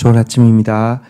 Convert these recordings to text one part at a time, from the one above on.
좋은 아침입니다.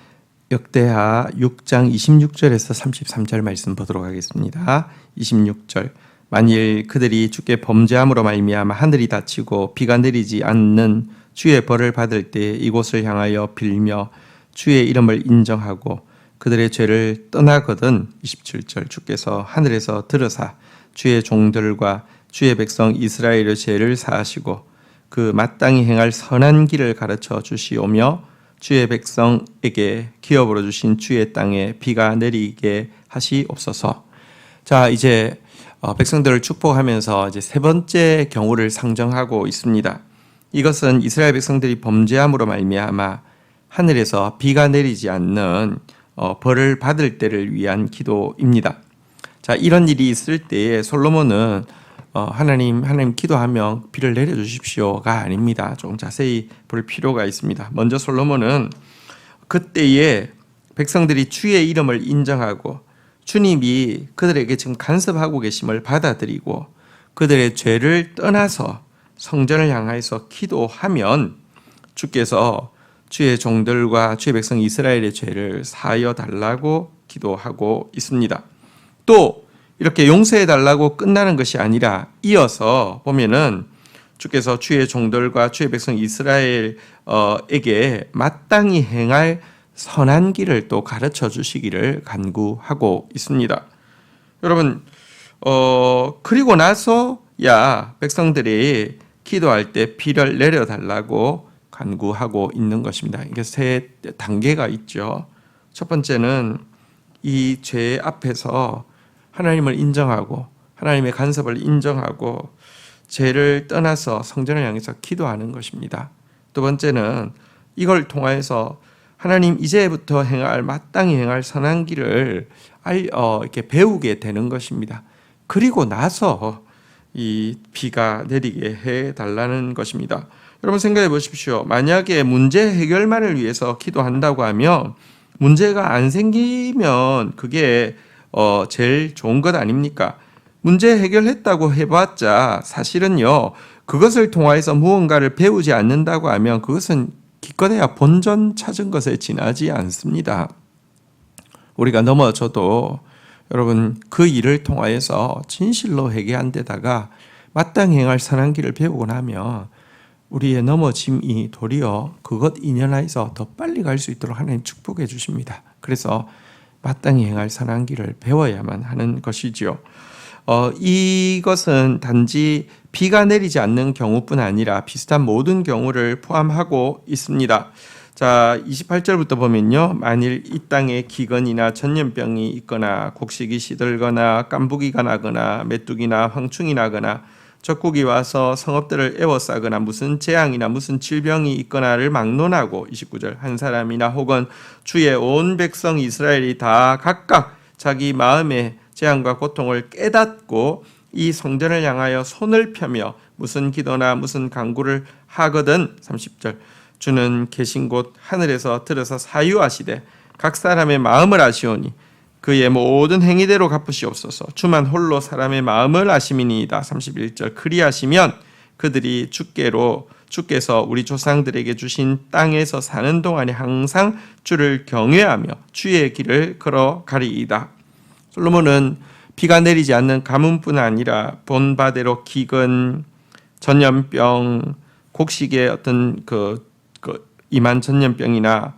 역대하 6장 26절에서 33절 말씀 보도록 하겠습니다. 26절 만일 그들이 주께 범죄함으로 말미암아 하늘이 닫히고 비가 내리지 않는 주의 벌을 받을 때 이곳을 향하여 빌며 주의 이름을 인정하고 그들의 죄를 떠나거든 27절 주께서 하늘에서 들으사 주의 종들과 주의 백성 이스라엘의 죄를 사하시고 그 마땅히 행할 선한 길을 가르쳐 주시오며 주의 백성에게 기업으로 주신 주의 땅에 비가 내리게 하시옵소서. 자, 이제 백성들을 축복하면서 이제 세 번째 경우를 상정하고 있습니다. 이것은 이스라엘 백성들이 범죄함으로 말미암아 하늘에서 비가 내리지 않는 벌을 받을 때를 위한 기도입니다. 자, 이런 일이 있을 때에 솔로몬은 하나님 기도하면 비를 내려주십시오가 아닙니다. 조금 자세히 볼 필요가 있습니다. 먼저 솔로몬은 그때에 백성들이 주의 이름을 인정하고 주님이 그들에게 지금 간섭하고 계심을 받아들이고 그들의 죄를 떠나서 성전을 향해서 기도하면 주께서 주의 종들과 주의 백성 이스라엘의 죄를 사하여 달라고 기도하고 있습니다. 또 이렇게 용서해 달라고 끝나는 것이 아니라 이어서 보면은 주께서 주의 종들과 주의 백성 이스라엘에게 마땅히 행할 선한 길을 또 가르쳐 주시기를 간구하고 있습니다. 여러분, 그리고 나서야 백성들이 기도할 때 비를 내려달라고 간구하고 있는 것입니다. 이게 세 단계가 있죠. 첫 번째는 이 죄 앞에서 하나님을 인정하고 하나님의 간섭을 인정하고 죄를 떠나서 성전을 향해서 기도하는 것입니다. 두 번째는 이걸 통하여서 하나님 이제부터 행할 마땅히 행할 선한 길을 이렇게 배우게 되는 것입니다. 그리고 나서 이 비가 내리게 해 달라는 것입니다. 여러분 생각해 보십시오. 만약에 문제 해결만을 위해서 기도한다고 하면 문제가 안 생기면 그게 제일 좋은 것 아닙니까? 문제 해결했다고 해봤자 사실은요, 그것을 통해서 무언가를 배우지 않는다고 하면 그것은 기껏해야 본전 찾은 것에 지나지 않습니다. 우리가 넘어져도 여러분 그 일을 통하여서 진실로 회개한 데다가 마땅히 행할 선한 길을 배우고 나면 우리의 넘어짐이 도리어 그것 인연하여서 더 빨리 갈 수 있도록 하나님 축복해 주십니다. 그래서 마땅히 행할 선한 길을 배워야만 하는 것이지요. 이것은 단지 비가 내리지 않는 경우뿐 아니라 비슷한 모든 경우를 포함하고 있습니다. 자, 28절부터 보면요. 만일 이 땅에 기근이나 전염병이 있거나 곡식이 시들거나 깐부기가 나거나 메뚜기나 황충이 나거나 적국이 와서 성읍들을 에워싸거나 무슨 재앙이나 무슨 질병이 있거나를 막론하고 29절 한 사람이나 혹은 주의 온 백성 이스라엘이 다 각각 자기 마음의 재앙과 고통을 깨닫고 이 성전을 향하여 손을 펴며 무슨 기도나 무슨 간구를 하거든 30절 주는 계신 곳 하늘에서 들어서 사유하시되 각 사람의 마음을 아시오니 그의 모든 행위대로 갚으시옵소서. 주만 홀로 사람의 마음을 아심이니이다. 31절 그리하시면 그들이 주께서 우리 조상들에게 주신 땅에서 사는 동안에 항상 주를 경외하며 주의 길을 걸어가리이다. 솔로몬은 비가 내리지 않는 가뭄뿐 아니라 본바대로 기근, 전염병, 곡식의 어떤 이만 전염병이나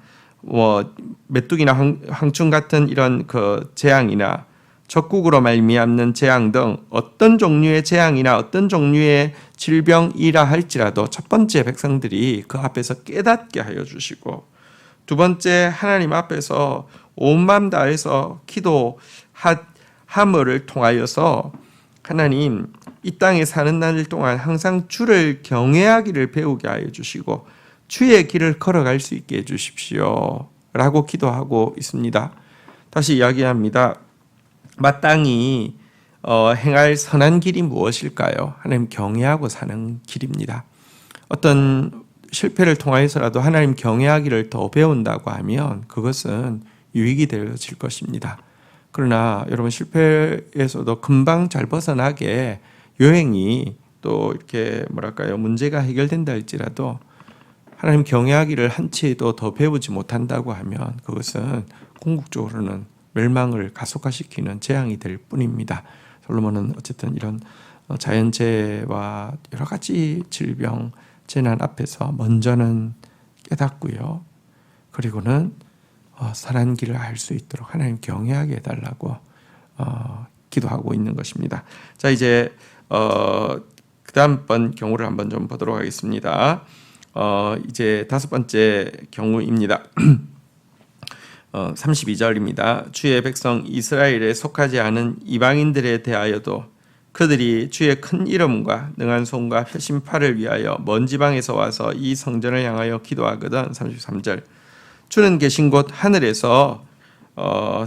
메뚜기나 황충 같은 이런 재앙이나 적국으로 말미암는 재앙 등 어떤 종류의 재앙이나 어떤 종류의 질병이라 할지라도 첫 번째 백성들이 그 앞에서 깨닫게 하여 주시고 두 번째 하나님 앞에서 온 마음 다해서 기도함을 통하여서 하나님 이 땅에 사는 날 동안 항상 주를 경외하기를 배우게 하여 주시고 주의 길을 걸어갈 수 있게 해주십시오 라고 기도하고 있습니다. 다시 이야기합니다. 마땅히 행할 선한 길이 무엇일까요? 하나님 경외하고 사는 길입니다. 어떤 실패를 통하여서라도 하나님 경외하기를 더 배운다고 하면 그것은 유익이 되어질 것입니다. 그러나 여러분 실패에서도 금방 잘 벗어나게 요행이 또 이렇게 문제가 해결된다 할지라도 하나님 경외하기를 한 채도 더 배우지 못한다고 하면 그것은 궁극적으로는 멸망을 가속화시키는 재앙이 될 뿐입니다. 솔로몬은 어쨌든 이런 자연재해와 여러 가지 질병, 재난 앞에서 먼저는 깨닫고요. 그리고는 선한 길을 알 수 있도록 하나님 경외하게 해달라고 기도하고 있는 것입니다. 자, 이제 그 다음번 경우를 한번 좀 보도록 하겠습니다. 이제 다섯 번째 경우입니다. 32절입니다. 주의 백성 이스라엘에 속하지 않은 이방인들에 대하여도 그들이 주의 큰 이름과 능한 손과 펴신 팔을 위하여 먼 지방에서 와서 이 성전을 향하여 기도하거든. 33절. 주는 계신 곳 하늘에서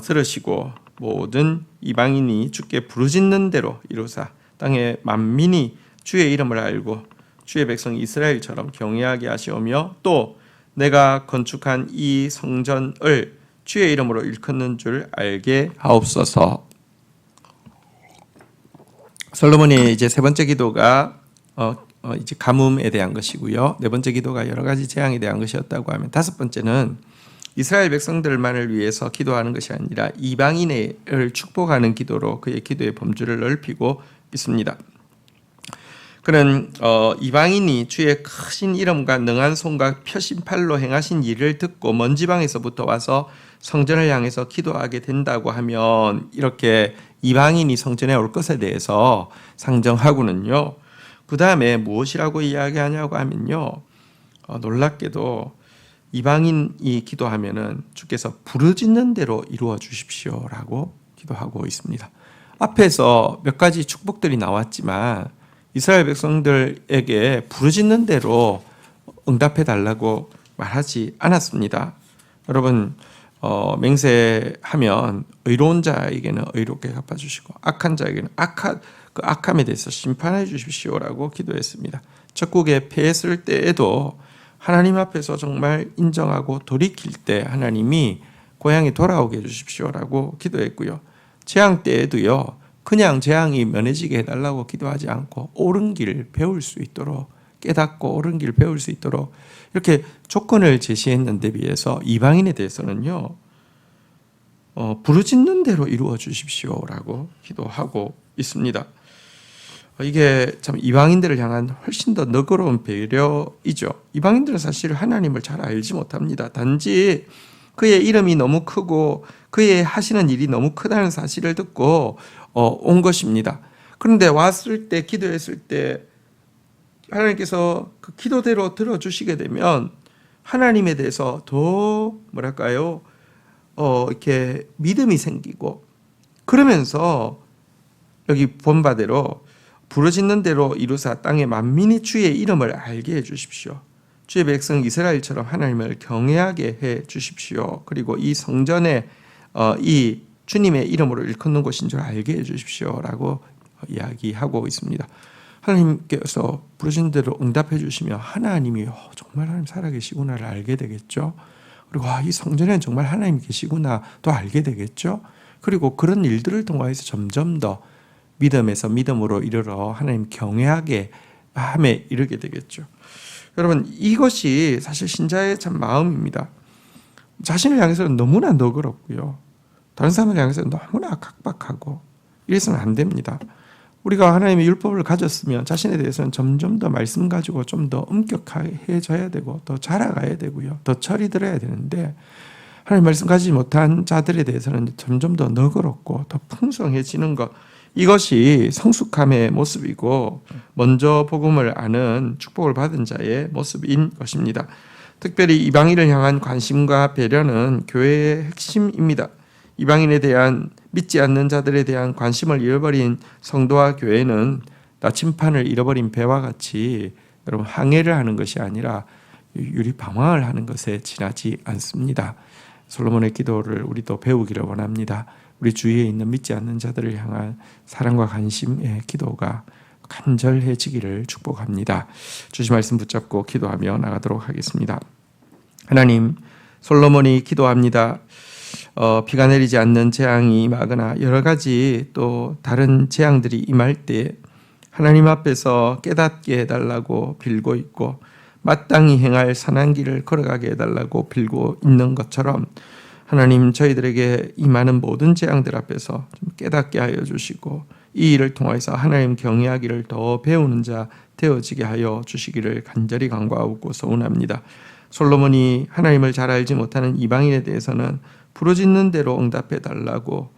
들으시고 모든 이방인이 주께 부르짖는 대로 이루사 땅의 만민이 주의 이름을 알고 주의 백성 이스라엘처럼 경외하게 하시오며 또 내가 건축한 이 성전을 주의 이름으로 일컫는 줄 알게 하옵소서. 솔로몬의 이제 세 번째 기도가 이제 가뭄에 대한 것이고요. 네 번째 기도가 여러 가지 재앙에 대한 것이었다고 하면 다섯 번째는 이스라엘 백성들만을 위해서 기도하는 것이 아니라 이방인을 축복하는 기도로 그의 기도의 범주를 넓히고 있습니다. 그는 이방인이 주의 크신 이름과 능한 손과 펴신 팔로 행하신 일을 듣고 먼 지방에서부터 와서 성전을 향해서 기도하게 된다고 하면 이렇게 이방인이 성전에 올 것에 대해서 상정하고는요. 그 다음에 무엇이라고 이야기하냐고 하면요. 놀랍게도 이방인이 기도하면은 주께서 부르짖는 대로 이루어 주십시오라고 기도하고 있습니다. 앞에서 몇 가지 축복들이 나왔지만 이스라엘 백성들에게 부르짖는 대로 응답해 달라고 말하지 않았습니다. 여러분 맹세하면 의로운 자에게는 의롭게 갚아주시고 악한 자에게는 그 악함에 대해서 심판해 주십시오라고 기도했습니다. 적국에 패했을 때에도 하나님 앞에서 정말 인정하고 돌이킬 때 하나님이 고향에 돌아오게 해주십시오라고 기도했고요. 재앙 때에도요. 그냥 재앙이 면해지게 해달라고 기도하지 않고 옳은 길 배울 수 있도록 깨닫고 옳은 길 배울 수 있도록 이렇게 조건을 제시했는데 비해서 이방인에 대해서는요. 부르짖는 대로 이루어 주십시오라고 기도하고 있습니다. 이게 참 이방인들을 향한 훨씬 더 너그러운 배려이죠. 이방인들은 사실 하나님을 잘 알지 못합니다. 단지 그의 이름이 너무 크고 그의 하시는 일이 너무 크다는 사실을 듣고 온 것입니다. 그런데 왔을 때 기도했을 때 하나님께서 그 기도대로 들어주시게 되면 하나님에 대해서 더 뭐랄까요? 이렇게 믿음이 생기고 그러면서 여기 본 바대로 부르짖는 대로 이루사 땅의 만민이 주의 이름을 알게 해 주십시오. 주의 백성 이스라엘처럼 하나님을 경외하게 해 주십시오. 그리고 이 성전에 이 주님의 이름으로 일컫는 곳인 줄 알게 해 주십시오라고 이야기하고 있습니다. 하나님께서 부르신 대로 응답해 주시면 하나님이 정말 하나님 살아계시구나를 알게 되겠죠. 그리고 이 성전에는 정말 하나님 계시구나 또 알게 되겠죠. 그리고 그런 일들을 통해서 점점 더 믿음에서 믿음으로 이르러 하나님 경외하게 함에 이르게 되겠죠. 여러분 이것이 사실 신자의 참 마음입니다. 자신을 향해서는 너무나 너그럽고요. 다른 사람을 향해서는 너무나 각박하고 이래서는 안 됩니다. 우리가 하나님의 율법을 가졌으면 자신에 대해서는 점점 더 말씀 가지고 좀 더 엄격해져야 되고 더 자라가야 되고요. 더 철이 들어야 되는데 하나님 말씀 가지지 못한 자들에 대해서는 점점 더 너그럽고 더 풍성해지는 것 이것이 성숙함의 모습이고 먼저 복음을 아는 축복을 받은 자의 모습인 것입니다. 특별히 이방인을 향한 관심과 배려는 교회의 핵심입니다. 이방인에 대한 믿지 않는 자들에 대한 관심을 잃어버린 성도와 교회는 나침판을 잃어버린 배와 같이 여러분 항해를 하는 것이 아니라 유리방황을 하는 것에 지나지 않습니다. 솔로몬의 기도를 우리도 배우기를 원합니다. 우리 주위에 있는 믿지 않는 자들을 향한 사랑과 관심의 기도가 간절해지기를 축복합니다. 주신 말씀 붙잡고 기도하며 나가도록 하겠습니다. 하나님, 솔로몬이 기도합니다. 비가 내리지 않는 재앙이 임하거나 여러 가지 또 다른 재앙들이 임할 때 하나님 앞에서 깨닫게 해달라고 빌고 있고 마땅히 행할 선한 길을 걸어가게 해달라고 빌고 있는 것처럼 하나님, 저희들에게 이 많은 모든 재앙들 앞에서 좀 깨닫게 하여 주시고 이 일을 통해서 하나님 경외하기를 더 배우는 자 되어지게 하여 주시기를 간절히 간구하고 소원합니다. 솔로몬이 하나님을 잘 알지 못하는 이방인에 대해서는 부르짖는 대로 응답해 달라고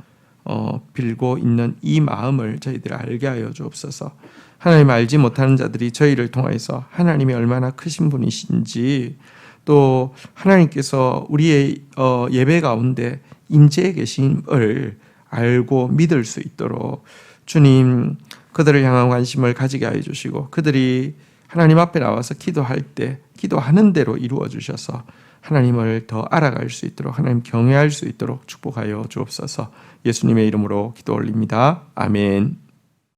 빌고 있는 이 마음을 저희들 알게 하여 주옵소서. 하나님 알지 못하는 자들이 저희를 통해서 하나님이 얼마나 크신 분이신지, 또 하나님께서 우리의 예배 가운데 임재해 계심을 알고 믿을 수 있도록 주님, 그들을 향한 관심을 가지게 하여 주시고 그들이 하나님 앞에 나와서 기도할 때 기도하는 대로 이루어 주셔서 하나님을 더 알아갈 수 있도록, 하나님 경외할 수 있도록 축복하여 주옵소서. 예수님의 이름으로 기도 올립니다. 아멘.